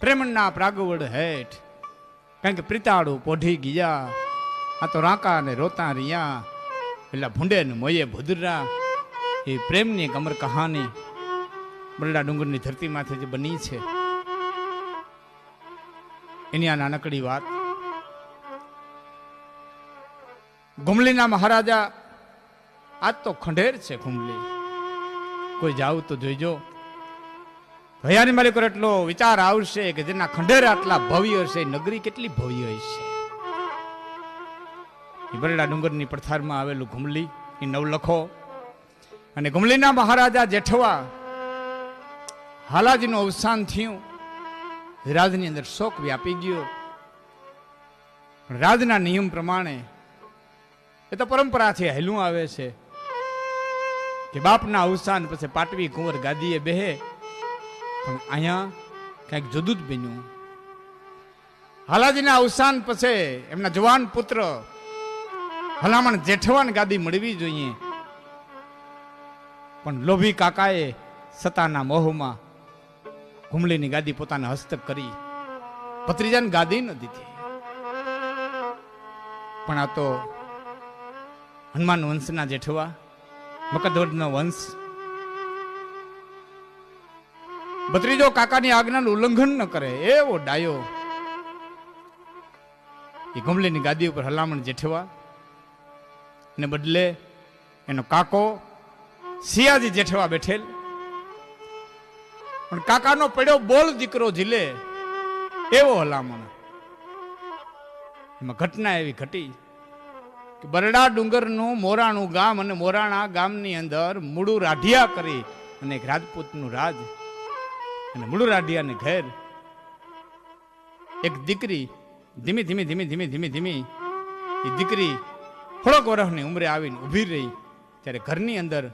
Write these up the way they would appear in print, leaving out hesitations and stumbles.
પ્રેમના પ્રાગવડ હેઠ કારણ કે પ્રીતાળું પોઢી ગયા, આ તો રાંકા ને રોતા રિયા, પેલા ભૂંડે ને મોયે ભુદરા. એ પ્રેમની એક અમર કહાની બરડા ડુંગરની ધરતીમાંથી જે બની છે એની આ નાનકડી વાત. ઘુમલીના મહારાજા, આજ તો ખંડેર છે ઘુમલી, કોઈ જાવ તો જોઈજો. ભયાની મારી પર એટલો વિચાર આવશે કે જેના ખંડેર આટલા ભવ્ય હશે, નગરી કેટલી ભવ્ય હશે. બરડા ડુંગરની પડથારમાં આવેલું ઘુમલી એ નવલખો. અને ઘુમલીના મહારાજા જેઠવા હાલાજીનું અવસાન થયું. રાજની અંદર શોક વ્યાપી ગયો. રાજના નિયમ પ્રમાણે એ તો પરંપરાથી હેલું આવે છે કે બાપના અવસાન પછી પાટવી કુંવર ગાદીએ બેહે, પણ અહીંયા કંઈક જુદું જ બન્યું. હાલાજીના અવસાન પછી એમના જવાન પુત્ર હલામણ જેઠવાન ગાદી મળવી જોઈએ, પણ લોભી કાકાએ સતાના મોહમાં ઘુમલીની ગાદી પોતાના હસ્તક કરી ભત્રીજાને ગાદી ન દીધી. પણ આ તો હનુમાન વંશના જેઠવા, મકધવર્ધનો વંશ. ભત્રીજો કાકાની આજ્ઞાનું ઉલ્લંઘન ન કરે એવો ડાયો. એ ઘુમલીની ગાદી ઉપર હલામણ જેઠવા ને બદલે એનો કાકો સિયાજી જેઠવા બેઠેલ. પણ કાકાનો પડ્યો બોલ દીકરો ઝીલે એવો હલામણ. એમાં ઘટના એવી ઘટી કે બરડા ડુંગરનું મોરાણું ગામ અને મોરાણા ગામની અંદર મૂળું રાઢિયા કરી અને એક રાજપૂતનું રાજ. અને મૂળું રાઢિયાને ઘેર એક દીકરી ધીમી ધીમી ધીમી ધીમી ધીમી ધીમી એ દીકરી થોડોક વર્ષની ઉંમરે આવીને ઊભી રહી. ત્યારે ઘરની અંદર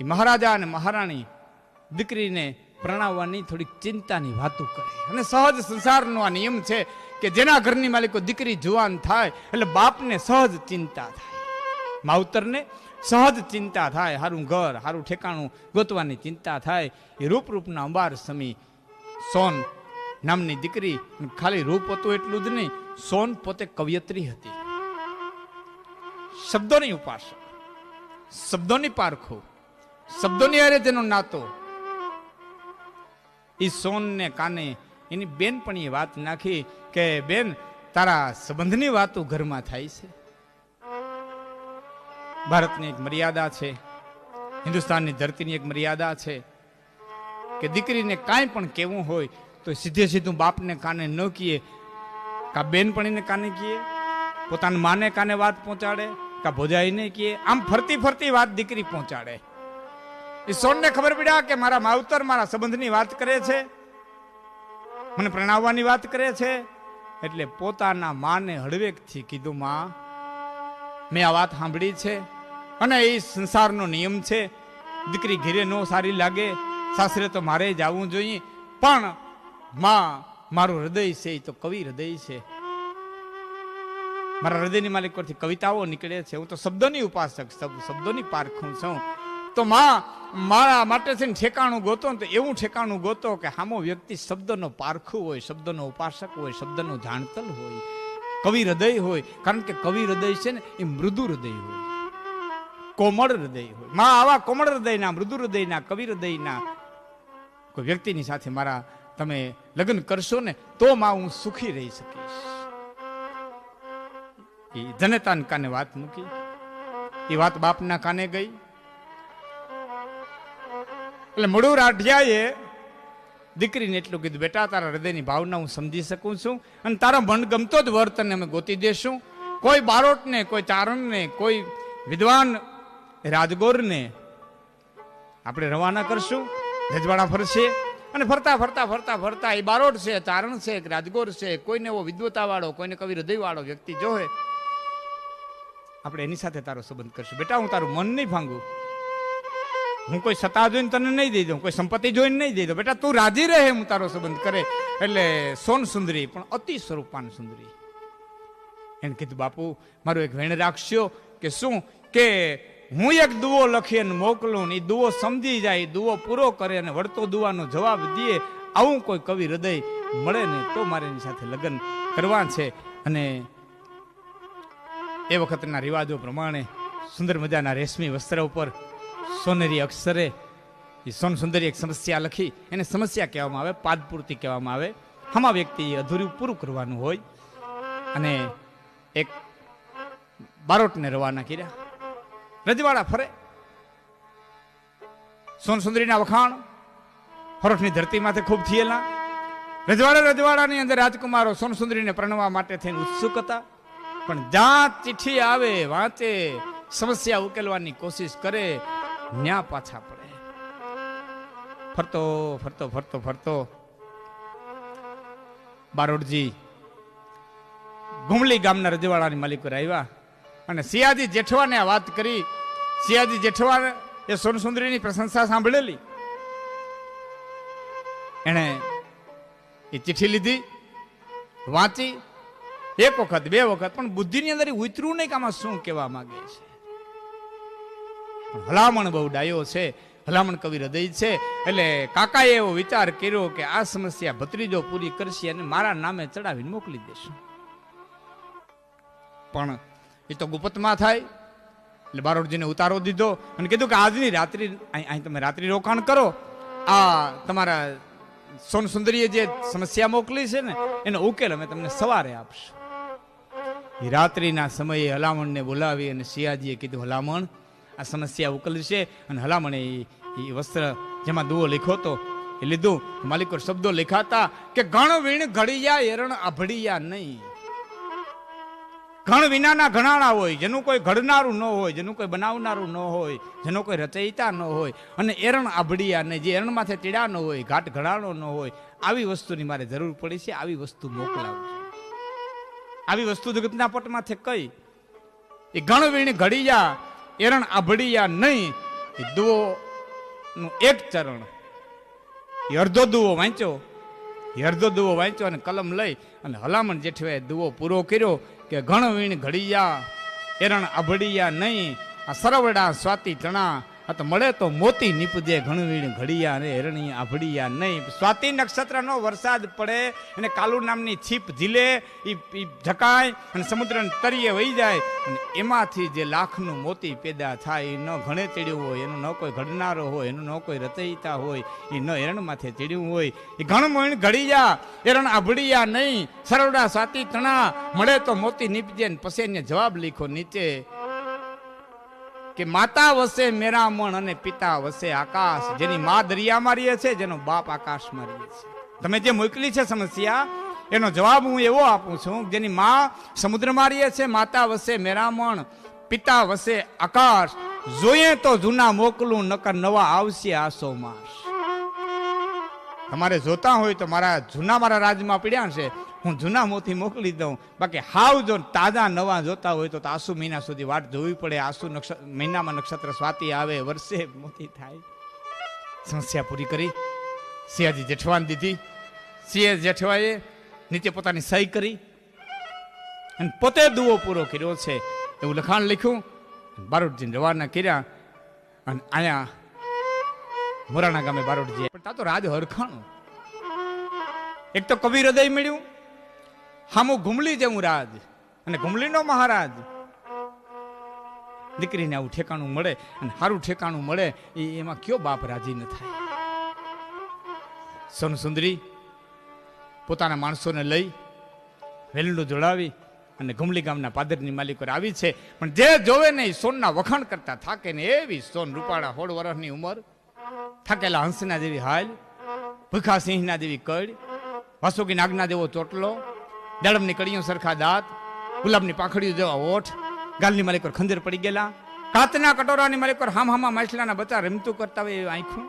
એ મહારાજા અને મહારાણી દીકરીને પ્રણાવવાની થોડીક ચિંતાની વાતો કરે. અને સહજ સંસારનો આ નિયમ છે કે જેના ઘરની માલિકો દીકરી જુવાન થાય એટલે બાપને સહજ ચિંતા થાય, માવતરને સહજ ચિંતા થાય, હારું ઘર હારું ઠેકાણું ગોતવાની ચિંતા થાય. એ રૂપના અંબાર સમી સોન નામની દીકરી, ખાલી રૂપ હતું એટલું જ નહીં, સોન પોતે કવિયત્રી હતી, શબ્દોની ઉપાસક, શબ્દોની પારખો, શબ્દોની હારે જેનો નાતો. એ સોનને કાને એની બેન પણ એ વાત નાખી કે બેન તારા સંબંધની વાતો ઘરમાં થાય છે. ભારતની એક મર્યાદા છે, હિન્દુસ્તાનની ધરતીની એક મર્યાદા છે કે દીકરીને કાંઈ પણ કહેવું હોય તો સીધે સીધું બાપને કાને ન કીએ, કા બેનપણીને કાને કીએ, પોતાના માને કાને વાત પહોંચાડે, કા ભોજાઈને કીએ. આમ ફરતી ફરતી વાત દીકરી પહોંચાડે. એ સોનને ખબર પડ્યા કે મારા માવતર મારા સંબંધની વાત કરે છે, મને પ્રણાવવાની વાત કરે છે. એટલે પોતાના માને હળવેકથી કીધું, માં મેં આ વાત સાંભળી છે અને એ સંસારનો નિયમ છે, દીકરી ઘેરે નો સારી લાગે, સાસરે તો મારે જવું જોઈએ, પણ માં મારું હૃદય છે એ તો કવિ હૃદય છે, મારા હૃદયની માલિક પરથી કવિતાઓ નીકળે છે, હું તો શબ્દોની ઉપાસક, શબ્દોની પારખું છું. તો માં મારા માટે છે ને ઠેકાણું ગોતો ને તો એવું ઠેકાણું ગોતો કે સામો વ્યક્તિ શબ્દનો પારખું હોય, શબ્દનો ઉપાસક હોય, શબ્દનો જાણતલ હોય, કવિ હૃદય હોય. કારણ કે કવિ હૃદય છે ને એ મૃદુ હૃદય હોય, કોમળ હૃદય હોય. માં આવા કોમળ હૃદયના, મૃદુ હૃદયના, કવિ હૃદયના કોઈ વ્યક્તિની સાથે મારા તમે લગ્ન કરશો ને તો માં હું સુખી રહી શકીશ. એ જનતાના કાને વાત મૂકી. એ વાત બાપના કાને ગઈ. એટલે મૂળું રાઢિયાએ દીકરીને એટલું કીધું, બેટા તારા હૃદયની ભાવના હું સમજી શકું છું અને તારા મન ગમતો જ વર્તન અમે ગોતી દેશું. કોઈ બારોટને, કોઈ ચારણને, કોઈ વિદ્વાન રાજગોરને આપણે રવાના કરશું, રજવાડા ફરશે અને ફરતા ફરતા ફરતા ફરતા એ બારોટ છે, ચારણ છે, રાજગોર છે, કોઈને એવો વિદ્વતા વાળો, કોઈને કવિ હૃદય વાળો વ્યક્તિ જોહે, આપણે એની સાથે તારો સંબંધ કરશું. બેટા હું તારું મન નહીં ભાંગું, હું કોઈ સત્તા જોઈને તને નહીં દઈ દઉં, કોઈ સંપત્તિ જોઈને નહીં દઈ દઉં, બેટા તું રાજી રહે હું તારો સંબંધ કરે. એટલે સોન સુંદરી પણ અતિ સ્વરૂપાન સુંદરી એને કીધું, બાપુ મારું એક વેણ રાખશો કે શું, કે હું એક દુવો લખી અને મોકલું, એ દુવો સમજી જાય, દુવો પૂરો કરે અને વળતો દુવાનો જવાબ દે આવું કોઈ કવિ હૃદય મળે ને તો મારે એની સાથે લગ્ન કરવા છે. અને એ વખતના રિવાજો પ્રમાણે સુંદર મજાના રેશમી વસ્ત્ર ઉપર સોનેરી અક્ષરે એ સોન સુંદરી એક સમસ્યા લખી, એને સમસ્યા કહેવામાં આવે, પાદપૂર્તિ કહેવામાં આવે. આમાં વ્યક્તિ અધૂરું પૂરું કરવાનું હોય. અને એક બારોટને રવાના કર્યા. રજવાડા ફરે, સોન સુંદરીના વખાણ હરોઠની ધરતી માથે ખૂબ થયેલા. રજવાડાની અંદર રાજકુમારો સોન સુંદરીને પરણવા માટે થઈને ઉત્સુક હતા. પણ જ્યાં ચિઠ્ઠી આવે વાંચે, સમસ્યા ઉકેલવાની કોશિશ કરે, ન્યા પાછા પડે. ફરતો ફરતો ફરતો ફરતો બારોટજી ગુમલી ગામના રજવાડાની માલિક પર આવ્યા અને સિયાજી જેઠવાને આ વાત કરી. સિયાજી જેઠવા એ સોનસુંદરીની પ્રશંસા સાંભળેલી. એને એ ચિઠ્ઠી લીધી, વાંચી, એક વખત બે વખત, પણ બુદ્ધિની અંદર ઉતર્યું નહીં કે આમાં શું કહેવા માંગે છે. ભલામણ બહુ ડાયો છે, ભલામણ કવિ હૃદય છે. એટલે કાકાએ એવો વિચાર કર્યો કે આ સમસ્યા ભત્રીજો પૂરી કરશે અને મારા નામે ચડાવીને મોકલી દેશે. પણ એ તો ગુપ્તમાં થાય. એટલે બારોટજીને ઉતારો દીધો અને કીધું કે આજની રાત્રિ અહીં તમે રાત્રિ રોકાણ કરો. આ તમારા સોન સુંદરીએ જે સમસ્યા મોકલી છે ને એનો ઉકેલ અમે તમને સવારે આપશું. એ રાત્રિના સમયે હલામણને બોલાવી અને સિયાજીએ કીધું, હલામણ આ સમસ્યા ઉકેલશે. અને હલામણે એ વસ્ત્ર જેમાં દુઓ લખ્યો હતો એ લીધું. માલિકો શબ્દો લખાતા કે ગણ વીણ ઘડિયા એરણ આભડિયા નહીં. ઘણ વિનાના ઘણાણા હોય, જેનું કોઈ ઘડનારું ન હોય, જેનું કોઈ બનાવનારું ન હોય, જેનો કોઈ રચયિતા ન હોય, અને એરણ આભડિયા નહીં, જે એરણ માથે ટીડા ન હોય, ઘાટ ઘડાણો ન હોય, આવી વસ્તુની મારે જરૂર પડી છે. આવી વસ્તુ મોકલાવજો. આવી વસ્તુ જગતના પટમાંથી કઈ એ ગણ વીણ ઘડિયા એરણ આભડિયા નહીં. એ દુઓ નું એક ચરણ, એ અડધો દુઓ વાંચ્યો. એ અડધો દુઓ વાંચ્યો અને કલમ લઈ અને હલામણ જેઠવાએ દુઓ પૂરો કર્યો કે ગણ વીણ ઘડિયા એરણ આભડિયા નહીં. આ સરવડા સ્વાતિ ચણા આ તો મળે તો મોતી નીપજે. ઘણવીણ ઘડિયા ને હેરણી આભડિયા નહીં. સ્વાતિ નક્ષત્રનો વરસાદ પડે અને કાલુ નામની છીપ ઝીલે, એ ઝકાય અને સમુદ્રને તરીએ વહી જાય અને એમાંથી જે લાખનું મોતી પેદા થાય એ ન ઘણે ચડ્યું હોય, એનું ન કોઈ ઘડનારો હોય, એનું ન કોઈ રચયિતા હોય, એ ન હેરણ માથે ચડ્યું હોય. એ ઘણવીણ ઘડિયા એરણ આભડિયા નહીં. સરવડા સ્વાતિ ચણા મળે તો મોતી નીપજે. પછી એને જવાબ લખો નીચે કે માતા વસે મેરા મણ અને પિતા વસે આકાશ. જેની મા દરિયામાં રહે છે, જેનો બાપ આકાશમાં રહે છે. તમે જે મોકલી છે સમસ્યા એનો જવાબ હું એવો આપું છું, જેની મા સમુદ્રમાં રહે છે, માતા વસે મેરા મણ, પિતા વસે આકાશ. જોઈએ તો જૂના મોકલું, નકર નવા આવશે આસો માસ. તમારે જોતા હોય તો મારા જૂના મારા રાજમાં પડ્યા છે, હું જૂના મોથી મોકલી દઉં. બાકી હાવ જો તાજા નવા જોતા હોય તો આસુ મહિના સુધી વાટ જોવી પડે. આસુ મહિનામાં નક્ષત્ર સ્વાતિ આવે, વર્ષે મોતી થાય. સમસ્યા પૂરી કરી સિયાજી જેઠવાને દીધી. સિંહ જેઠવાએ નીચે પોતાની સહી કરી અને પોતે દુઓ પૂરો કર્યો છે એવું લખાણ લખ્યું. બારોટજીને રવાના કર્યા અને અહીંયા મોરાણા ગામે બારોટજી પણ તા તો રાજ હરખાણું. એક તો કવિ હૃદય મળ્યું, હામું ઘુમલી જેવું રાજ અને ઘુમલીનો મહારાજ. દીકરીને આવું ઠેકાણું મળે અને સારું ઠેકાણું મળે એમાં કયો બાપ રાજી ન થાય. સોન સુંદરી પોતાના માણસોને લઈ વેલણું જોડાવી અને ઘુમલી ગામના પાદરની માલિકો આવી છે. પણ જે જોવે ને સોનના વખાણ કરતા થાકે ને એવી સોન રૂપાળા 16 વર્ષની ઉંમર, થાકેલા હંસના જેવી હાલ, ભૂખા સિંહના જેવી કડ, વાસુકી નાગના જેવો ચોટલો, દાડમની કડીઓ સરખા દાંત, ગુલાબની પાંખડીઓ જેવા ઓઠ, ગાલની માલિક પર ખંજર પડી ગયેલા, કાચના કટોરાની માલિક પર હામ માછલાના બચ્ચા રમતું કરતા હોય એવી આંખું.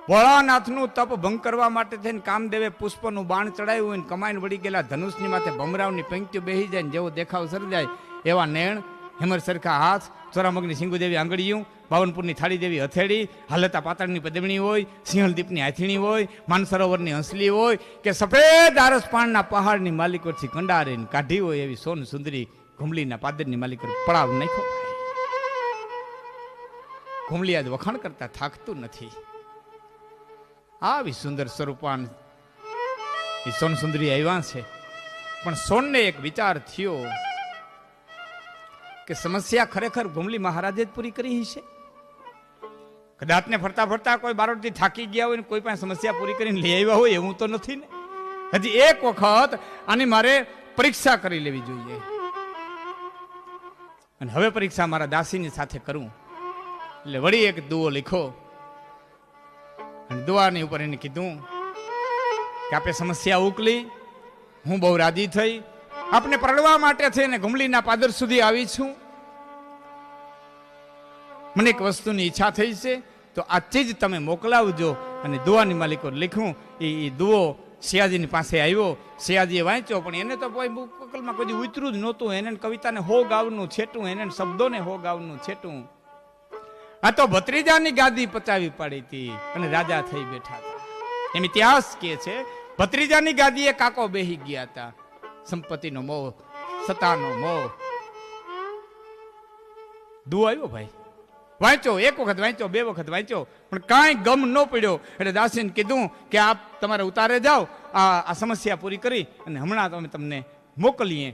ભોળાનાથનું તપ ભંગ કરવા માટે થઈને કામદેવે પુષ્પનું બાણ ચડાવ્યું હોય, કમાઈને વળી ગયેલા ધનુષની માથે ભમરાવની પંક્તિઓ બેહી જાય ને જેવો દેખાવ સર્જાય એવા નેણ, હેમર સરખા હાથ, ચોરામગની સિંગુ જેવી આંગળીયું, બાવનપુરની થાળી જેવી હથેળી, હાલતા પાતળની પદમણી હોય, સિંહલદીપની હાથીણી હોય, માનસરોવરની હંસલી હોય કે સફેદ આરસ પાણના પહાડની માલિકોથી કંડારીને કાઢી હોય એવી સોન સુંદરી ઘુમલીના પાદરની માલિકો પડાવ નાખ્યો. ઘુમલી આજ વખાણ કરતા થાકતું નથી. આવી સુંદર સ્વરૂપાન એ સોન સુંદરી આવ્યા છે, પણ સોનને એક વિચાર થયો કે સમસ્યા ખરેખર ગુમલી મહારાજે જ પૂરી કરી હશે. કદાચ ને ફરતા ફરતા કોઈ બારોટથી થાકી ગયા હોય ને કોઈ પાસે સમસ્યા પૂરી કરીને લઈ આવ્યા હોય એવું તો નથી ને. હજી એક વખત આની મારે પરીક્ષા કરી લેવી જોઈએ, અને હવે પરીક્ષા મારા દાસીની સાથે કરું. એટલે વળી એક દુઓ લીખો, અને દુઆની ઉપર એને કીધું કે આપે સમસ્યા ઉકલી, હું બહુ રાજી થઈ, આપને પરણવા માટે થઈને ગુમલીના પાદર સુધી આવી છું. મને એક વસ્તુની ઈચ્છા થઈ છે, તો આ ચીજ તમે મોકલાવજો. અને દુઆની માલિકો લીખું એ દુઓ સિયાજીની પાસે આવ્યો. સિયાજીએ વાંચ્યો, પણ એને તો કોઈ બુકલમાં કોઈ ઉતરું જ નહોતું. એને કવિતાને હો ગાવનું છેટું, એને શબ્દોને હો ગાવનું છેટું. આ તો ભત્રીજાની ગાદી પચાવી પાડી હતી અને રાજા થઈ બેઠા હતા. એમ ઇતિહાસ કે છે ભત્રીજાની ગાદીએ કાકો બેહી ગયા હતા. સંપત્તિનો મોહ, સત્તાનો મોહ. દુઓ આવ્યો ભાઈ, વાંચો, એક વખત વાંચો, બે વખત વાંચો, પણ કાંઈ ગમ ન પડ્યો. એટલે દાસીને કીધું કે આપ તમારે ઉતારે જાઓ, આ સમસ્યા પૂરી કરી અને હમણાં અમે તમને મોકલીએ.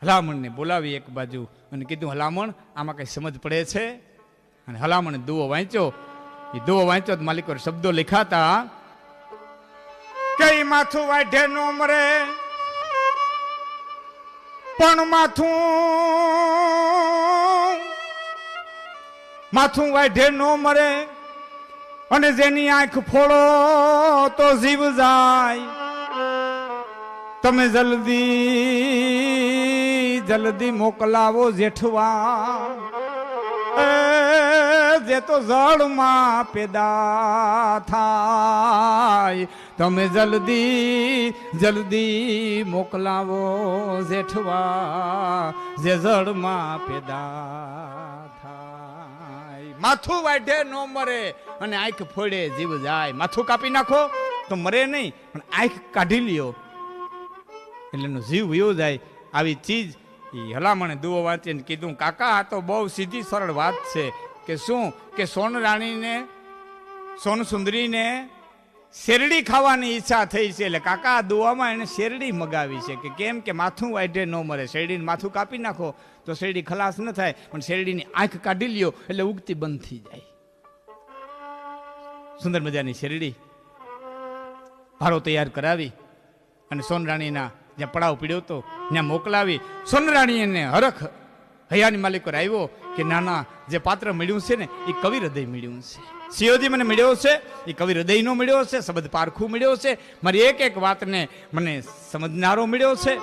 હલામણને બોલાવી એક બાજુ અને કીધું, હલામણ આમાં કઈ સમજ પડે છે? અને હલામણે દુઓ વાંચ્યો. એ દુઓ વાંચ્યો તો માલિકો શબ્દો લખાતા, કઈ માથું વાઢે નો મરે, પણ માથું વાઢે નો મરે, અને જેની આંખ ફોડો તો જીવ જાય. તમે જલ્દી મોકલાવો જેઠવા, જે તો જળમાં પેદા થાય. તમે જલ્દી મોકલાવો જેઠવા, જે જળમાં પેદા થાય. માથું વાઢે નો મરે, અને આંખ ફોડે જીવ જાય. માથું કાપી નાખો તો મરે નહીં, પણ આંખ કાઢી લ્યો એટલે એનો જીવ વયો જાય. આવી ચીજ એ હલામણે દુઓ વાંચીને કીધું, કાકા આ તો બહુ સીધી સરળ વાત છે. કે શું કે સોન રાણીને, સોન સુંદરીને શેરડી ખાવાની ઈચ્છા થઈ છે. એટલે કાકા આ દુઆમાં એને શેરડી મગાવી છે. કે કેમ કે માથું વાઢે ન મરે, શેરડીને માથું કાપી નાખો તો શેરડી ખલાસ ન થાય, પણ શેરડીની આંખ કાઢી લ્યો એટલે ઉગતી બંધ થઈ જાય. સુંદર મજાની શેરડી ભારો તૈયાર કરાવી અને સોન રાણીના જ્યાં પડાવ પીડ્યો હતો ત્યાં મોકલાવી. સોન રાણી એને હરખ હૈયાની માલિકો આવ્યો કે નાના જે પાત્ર મળ્યું છે ને એ કવિ હૃદય મળ્યું છે. સિયોજી મને મળ્યો છે એ કવિ હૃદયનો મળ્યો છે, શબ્દ પારખું મળ્યો છે, મારી એક એક વાતને મને સમજનારો મળ્યો છે.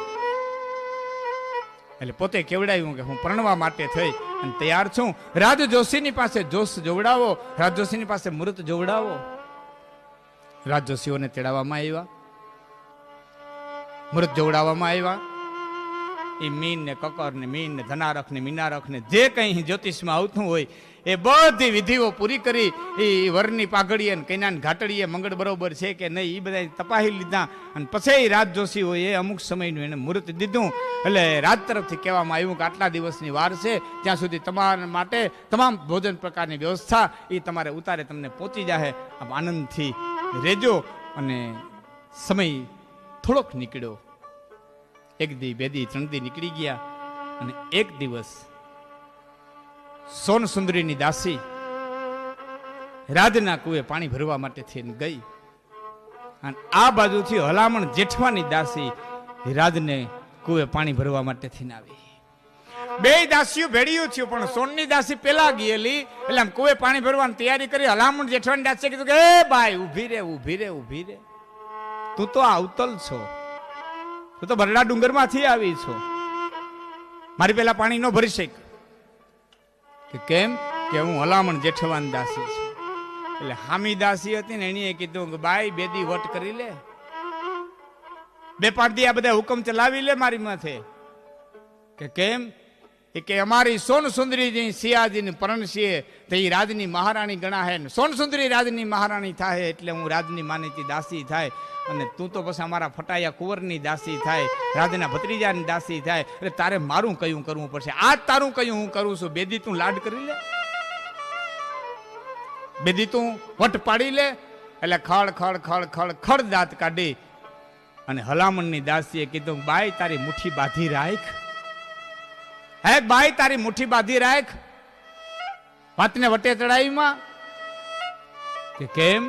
એટલે પોતે કેવડાવ્યું કે હું પરણવા માટે થઈ અને તૈયાર છું. રાજ જોશીની પાસે જોશ જોવડાવો, રાજ જોશીની પાસે મુહૂર્ત જોવડાવો. રાજ જોશીઓને તેડાવવામાં આવ્યા, મુહૂર્ત જોવડાવવામાં આવ્યા. એ મીન ને કકર ને મીન ને ધનારખ ને મીનારખ ને જે કંઈ જ્યોતિષમાં આવતું હોય એ બધી વિધિઓ પૂરી કરી. એ વરની પાઘડીએ ને કૈનાન ઘાટડીએ મંગળ બરોબર છે કે નહીં એ બધા તપાહી લીધા. અને પછી રાજ જોશી હોય એ અમુક સમયનું એને મુહૂર્ત દીધું. એટલે રાજ તરફથી કહેવામાં આવ્યું કે આટલા દિવસની વાર છે, ત્યાં સુધી તમારા માટે તમામ ભોજન પ્રકારની વ્યવસ્થા એ તમારે ઉતારે તમને પહોંચી જાય. આમ આનંદથી રહેજો. અને સમય થોડોક નીકળ્યો. એક દી, બે દી, ત્રણ દી નીકળી ગયા. અને એક દિવસ સોન સુંદરીની દાસી રાજના કુએ પાણી ભરવા માટે થઈને ગઈ. અને આ બાજુથી હલામણ જેઠવાની દાસી રાજને કુએ પાણી ભરવા માટે થઈને આવી. બે દાસીઓ ભેળ્યું થયું, પણ સોનની દાસી પેલા ગયેલી એટલે આમ કુએ પાણી ભરવાની તૈયારી કરી. હલામણ જેઠવાની દાસી કીધું કે એ બાઈ ઊભી રે, ઊભી રે, ઊભી રે, તું તો આવતલ છો, તું તો બરડા ડુંગરમાંથી આવી છો, મારી પેલા પાણી ન ભરી શક. કે કેમ? કે હું હલામણ જેઠવાની દાસી છું. એટલે હામી દાસી હતી ને એની કીધું કે બાઈ બે દી વટ કરી લે, બે પાંચ દી આ બધા હુકમ ચલાવી લે મારી માથે. કે કેમ? કે અમારી સોન સુંદરી સિયાજીને પરણસીએ તો એ રાજની મહારાણી ગણા હે. સોન સુંદરી રાજની મહારાણી થાય એટલે હું રાજની માનીતી દાસી થાય. અને તું તો પછી અમારા ફટાયા કુંવરની દાસી થાય, રાજના ભત્રીજાની દાસી થાય. એટલે તારે મારું કયું કરવું પડશે. આજ તારું કયું હું કરું છું. બેદી તું લાડ કરી લે, બેદી તું વટ પાડી લે. એટલે ખડ ખડ ખડ ખડ ખડ દાંત કાઢી અને હલામણની દાસીએ કીધું, બાઈ તારી મુઠ્ઠી બાંધી રાખ, હે બાઈ તારી મુઠ્ઠી બાંધી રાખ. વાતને વટે ચડાવીમાં કે કેમ?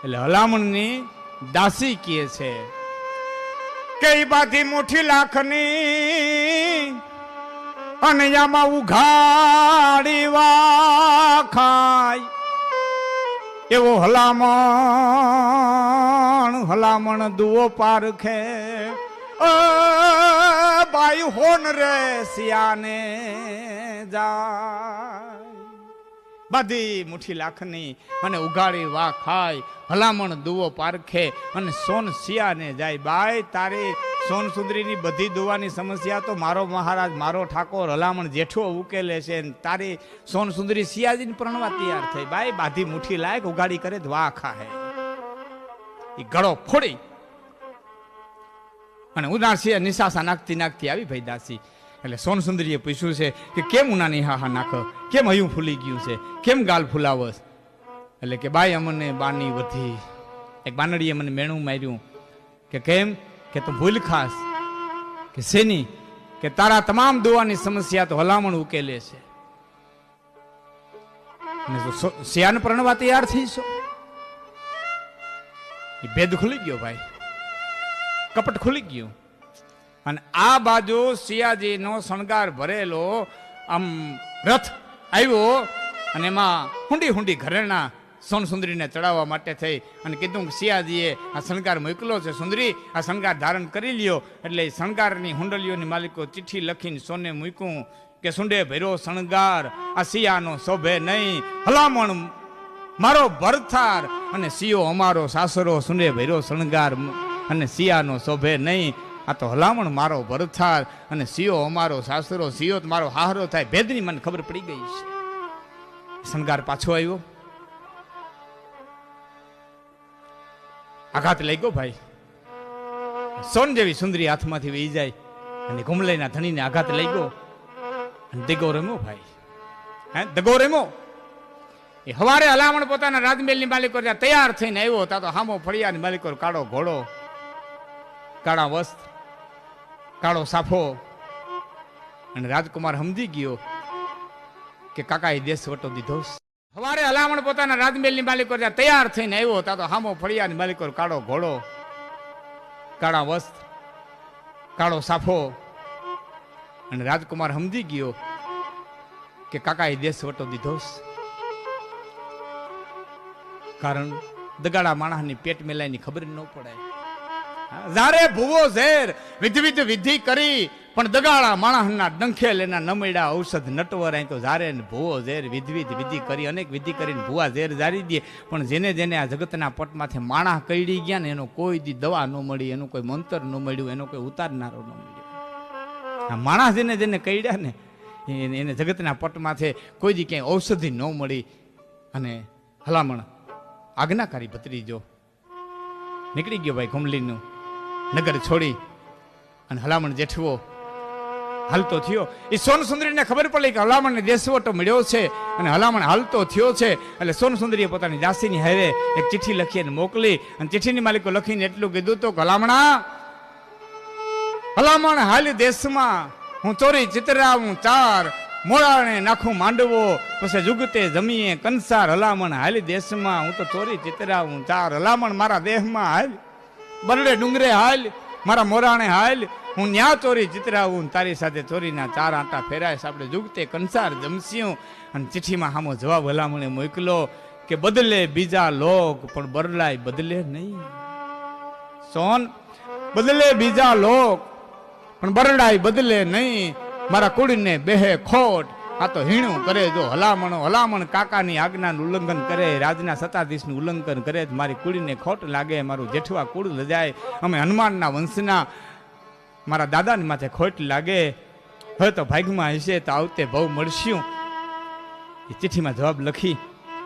એટલે હલામણની દાસી કહે છે કે ઈ બાંધી મુઠ્ઠી લાખની અને આમાં ઉઘાડી વાખાય એવો હલામણ દુઓ પારખે. બાઈ હોન રે સિયાને જાય. બધી મુઠ્ઠી લાખની અને ઉઘાડી વા ખાય, હલામણ દુઓ પારખે અને સોન સિયાને જાય. બાઈ તારી સોન સુંદરીની બધી દુવાની સમસ્યા તો મારો મહારાજ, મારો ઠાકોર હલામણ જેઠો ઉકેલે છે. તારી સોન સુંદરી સિયાજીને પ્રણવા તૈયાર થઈ. બાઈ બાધી મુઠ્ઠી લાયક ઉઘાડી કરે તો વા ખાહે. એ ગળો ફોડી અને ઉદાસી નિશાસા નાખતી નાખતી આવી ભાઈ દાસી. એટલે સોન સુંદરીએ પૂછ્યું છે કે કેમ ઉનાની હાહા નાખો, કેમ હયું ફૂલી ગયું છે, કેમ ગાલ ફૂલાવસ? એટલે કે બાઈ અમને બાની વધી. એક બાનડીએ મને મેણું માર્યું કે કેમ? કે તું ભૂલ ખાસ કે શેની? કે તારા તમામ દુવાની સમસ્યા તો હલામણ ઉકેલે છે. અને સિયાને પ્રણવા તૈયાર થઈશો. એ ભેદ ખુલી ગયો ભાઈ, કપટ ખુલી ગયું. અને આ બાજુ સિયાજીનો શણગાર ભરેલો આમ રથ આવ્યો અને એમાં હુંડી હુંડી ઘરેણા સોન સુંદરીને ચડાવવા માટે થઈ અને કીધું સિયાજીએ આ શણગાર મોકલો છે, સુંદરી આ શણગાર ધારણ કરી લ્યો. એટલે શણગારની હુંડલીઓની માલિકો ચિઠ્ઠી લખીને સોને મૂક્યું કે સુંડે ભર્યો શણગાર આ સિયાનો શોભે નહીં, હલામણ મારો ભરથાર અને સિયો અમારો સાસરો. સુંડે ભર્યો શણગાર અને સિયાનો શોભે નહીં, આ તો હલામણ મારો ભરથાર અને સિયો અમારો સાસરો. સિયો તો મારો હાહરો થાય. ભેદની મને ખબર પડી ગઈ છે. શણગાર પાછો આવ્યો, આઘાત લઈ ગયો ભાઈ. સોન જેવી સુંદરી હાથમાંથી વહી જાય અને ઘુમલાઈના ધણીને આઘાત લઈ ગયો અને દગો રમ્યો ભાઈ. હે દગો રમ્યો. એ હવારે હલામણ પોતાના રાજમહેલની માલિકો તૈયાર થઈને આવ્યો તા તો હામો ફળિયાની માલિકો કાળો ઘોડો, કાળા વસ્ત્ર, કાળો સાફો. અને રાજકુમાર સમજી ગયો કે કાકાએ દેશ વટો દીધો. હવારે હલામણ પોતાના રાજમહેલની માલિકો તૈયાર થઈને આવ્યો તા તો હામો ફળિયાની માલિકો કાળો ઘોડો, કાળા વસ્ત્ર, કાળો સાફો. અને રાજકુમાર સમજી ગયો કે કાકાએ દેશ વટો દીધો. કારણ દગાડા માણસની પેટ મેલાઈની ખબર ન પડે. જારે ભૂવો ઝેર વિધિ કરી પણ દગાડા માણસના ડંખેલ એના નમેડા ઔષધ નટવર. અહીં તો જારે ભૂવો ઝેર વિધિ કરી, અનેક વિધિ કરીને ભૂવા ઝેર જારી દે. પણ જેને જેને આ જગતના પટમાંથી માણસ કઈડી ગયા ને એનો કોઈ દી દવા ન મળી, એનું કોઈ મંતર ન મળ્યું, એનો કોઈ ઉતારનારો ન મળ્યો. આ માણસ જેને જેને કઈડ્યા ને એને જગતના પટમાંથી કોઈ દી ક્યાંય ઔષધિ ન મળી. અને હલામણ આજ્ઞાકારી ભત્રીજો નીકળી ગયો ભાઈ ઘુમલીનું નગર છોડી. અને હલામણ જેઠવો હાલતો થયો. એ સોન સુંદરીને ખબર પડી કે હલામણને દેશવટો મળ્યો છે અને હલામણ હાલતો થયો છે. એટલે સોન સુંદરીએ પોતાની દાસીની હારે એક ચિઠ્ઠી લખી અને મોકલી. અને ચિઠ્ઠીની માલિકો લખીને એટલું કીધું તો હલામણ હાલ દેશમાં હું ચોરી ચિતરાવું ચાર, મોળાને નાખું માંડવો પછી જુગતે જમીએ કંસાર. હલામણ હાલ દેશમાં હું તો ચોરી ચિતરાવું ચાર. હલામણ મારા દેહમાં હાલ, બરડે ડુંગરે હાલ, મારા મોરાણે હાલ, હું ન્યા ચોરી ચિતરાવું, તારી સાથે ચોરીના ચાર આંટા ફેરાય. આપણે જુગતે કંસાર જમસ્યું. અને ચિઠ્ઠીમાં સામો જવાબ હલામણે મોકલો કે બદલે બીજા લોક પણ બરલાય બદલે નહીં. સોન બદલે બીજા લોક પણ બરડાય બદલે નહીં. મારા કુળને બેહે ખોટ આ તો હીણું કરે જો હલામણ કાકાની આજ્ઞાનું ઉલ્લંઘન કરે, રાજના સત્તાધીશનું ઉલ્લંઘન કરે, મારી કુળીને ખોટ લાગે, મારું જેઠવા કુળ લજાય. અમે હનુમાનના વંશના, મારા દાદાની માથે ખોટ લાગે. હવે તો ભાગમાં હશે તો આવતે બહુ મળશું. એ ચિઠ્ઠીમાં જવાબ લખી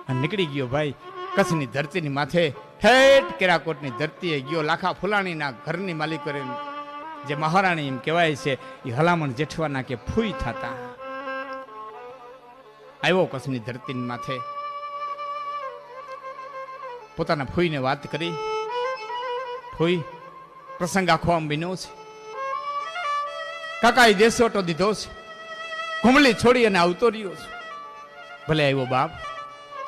અને નીકળી ગયો ભાઈ કચ્છની ધરતીની માથે. ઠેઠ કેરાકોટની ધરતીએ ગયો. લાખા ફુલાણીના ઘરની માલિકો જે મહારાણી એમ કહેવાય છે એ હલામણ જેઠવાના કે ફૂઈ થતા આવ્યો કચ્છની ધરતીની માથે. પોતાના ફૂઈને વાત કરી, ફૂઈ પ્રસંગ આખો આમ બન્યો છે. કાકાએ દેશોટો દીધો છે, ઘુમલી છોડી અને આવતો રહ્યો છે. ભલે આવ્યો બાપ,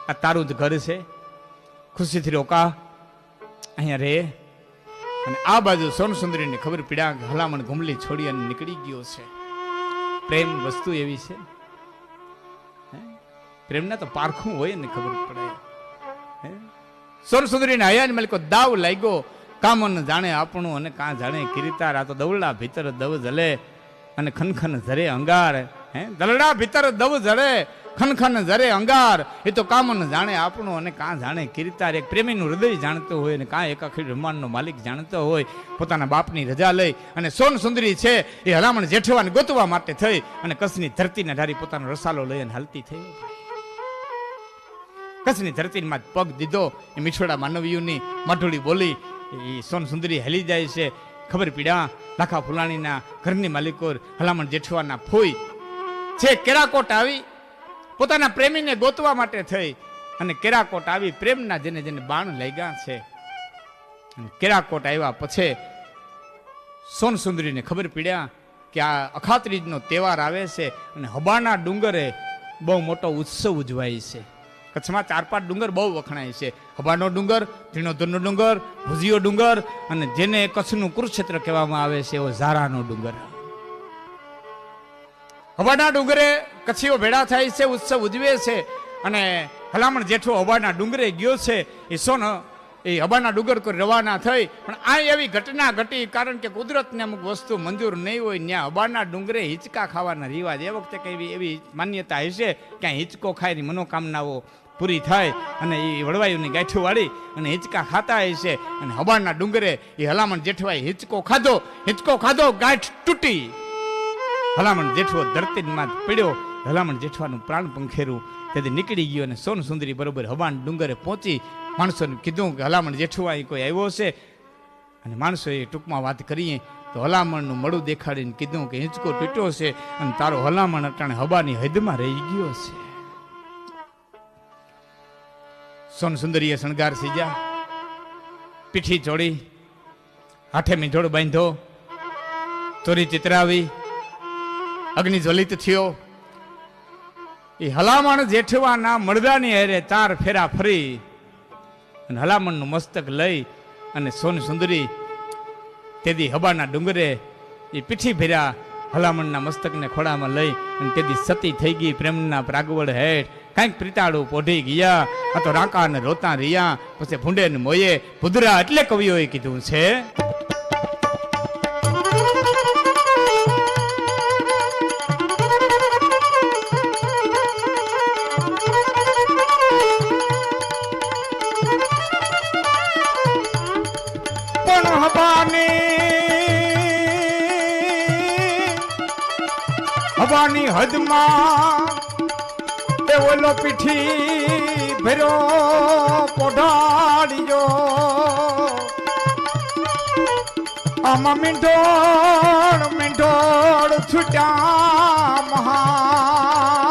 આ તારું જ ઘર છે, ખુશીથી રોકા, અહીંયા રે. અને આ બાજુ સોનસુંદરીને ખબર પીડા કે હલામણ ઘુમલી છોડી અને નીકળી ગયો છે. પ્રેમ વસ્તુ એવી છે, પ્રેમના તો પારખું હોય ને ખબર પડે. સોનસુંદરીને હયાની માલિકો દાવ લાગ્યો, કામન જાણે આપણું અને કાં જાણે કિરીતાર. આ તો દવડા ભીતર દવ જલે અને ખનખન ઝરે અંગાર. દલડા ભીતર દવ જળે ખનખન ઝરે અંગાર. એ તો કામન જાણે આપણું અને કાં જાણે કિરીતાર. એક પ્રેમીનું હૃદય જાણતો હોય અને કાં એકાખી બ્રહ્માંડનો માલિક જાણતો હોય. પોતાના બાપની રજા લઈ અને સોનસુંદરી છે એ હલામણ જેઠવાને ગોતવા માટે થઈ અને કચ્છની ધરતીને ધારી પોતાનો રસાલો લઈ અને હાલતી થઈ. કચ્છની ધરતીમાં પગ દીધો. એ મીઠોડા માનવીઓની માઠોડી બોલી એ સોનસુંદરી હલી જાય છે. ખબર પીડા લાખા ફુલાણીના ઘરની માલિકો હલામણ જેઠવાના ફોઈ છે કેરાકોટ આવી પોતાના પ્રેમીને ગોતવા માટે થઈ અને કેરાકોટ આવી પ્રેમના જેને જેને બાણ લાગ્યા છે. કેરાકોટ આવ્યા પછી સોનસુંદરીને ખબર પડ્યા કે આ અખાત્રીજનો તહેવાર આવે છે અને હબાના ડુંગરે બહુ મોટો ઉત્સવ ઉજવાય છે. કચ્છમાં 4-5 ડુંગર બહુ વખણાય છે. હબાનો ડુંગર, ધીણોધરનો ડુંગર, ભુજીયો ડુંગર અને જેને કચ્છનું કુરુક્ષેત્ર કહેવામાં આવે છે એવો ઝારાનો ડુંગર. હબાના ડુંગરે કચ્છીઓ ભેળા થાય છે, ઉત્સવ ઉજવે છે. અને હલામણ જેઠો હબાના ડુંગરે ગયો છે. એ હબાના ડુંગર કોઈ રવાના થઈ. પણ આ એવી ઘટના ઘટી, કારણ કે કુદરતને અમુક વસ્તુ મંજૂર નહીં હોય. ત્યાં હબાના ડુંગરે હિંચકા ખાવાના રિવાજ. એ વખતે કઈ એવી માન્યતા હશે કે હિંચકો ખાયની મનોકામનાઓ પૂરી થાય અને એ વડવાયુની ગાંઠો વાળી અને હિંચકા ખાતા હશે. અને હબાના ડુંગરે એ હલામણ જેઠવાએ હિંચકો ખાધો, ગાંઠ તૂટી. હલામણ જેઠવો ધરતીમાં પડ્યો. હલામણ જેઠવાનું પ્રાણ પંખેરું તેથી નીકળી ગયો અને સોનસુંદરી બરોબર હબાન ડુંગરે પહોંચી માણસોને કીધું કે હલામણ જેઠવો અહીં કોઈ આવ્યો છે. અને માણસોએ ટૂંકમાં વાત કરીએ તો હલામણનું મળું દેખાડીને કીધું કે હિંચકો તૂટ્યો છે અને તારો હલામણ અટાણે હબાની હદમાં રહી ગયો છે. સોનસુંદરીએ શણગાર સીજા, પીઠી ચોડી, હાથે મીંઢોળ બાંધો, ચોરી ચિતરાવી, અગ્નિ જ્વલિત થયો. એ હલામણ જેઠવાના મળદાની હારે 4 ફેરા ફરી અને હલામણનું મસ્તક લઈ અને સોનસુંદરી તેદી હબાના ડુંગરે એ પીઠી ભર્યા હલામણના મસ્તકને ખોડામાં લઈ અને તેદી સતી થઈ ગઈ. પ્રેમના પ્રાગવડ હેઠ કાંઈક પ્રીતાળું પોઢી ગયા. આ તો રાંકા ને રોતા રહ્યા. પછી ભૂંડે ને મોયે ભુદરા એટલે કવિઓએ કીધું છે હવાની હદમાં એ ઓલો પીઠી ભર્યો પોઢાડ્યો. આમાં મીંઢોળ છૂટ્યા મહા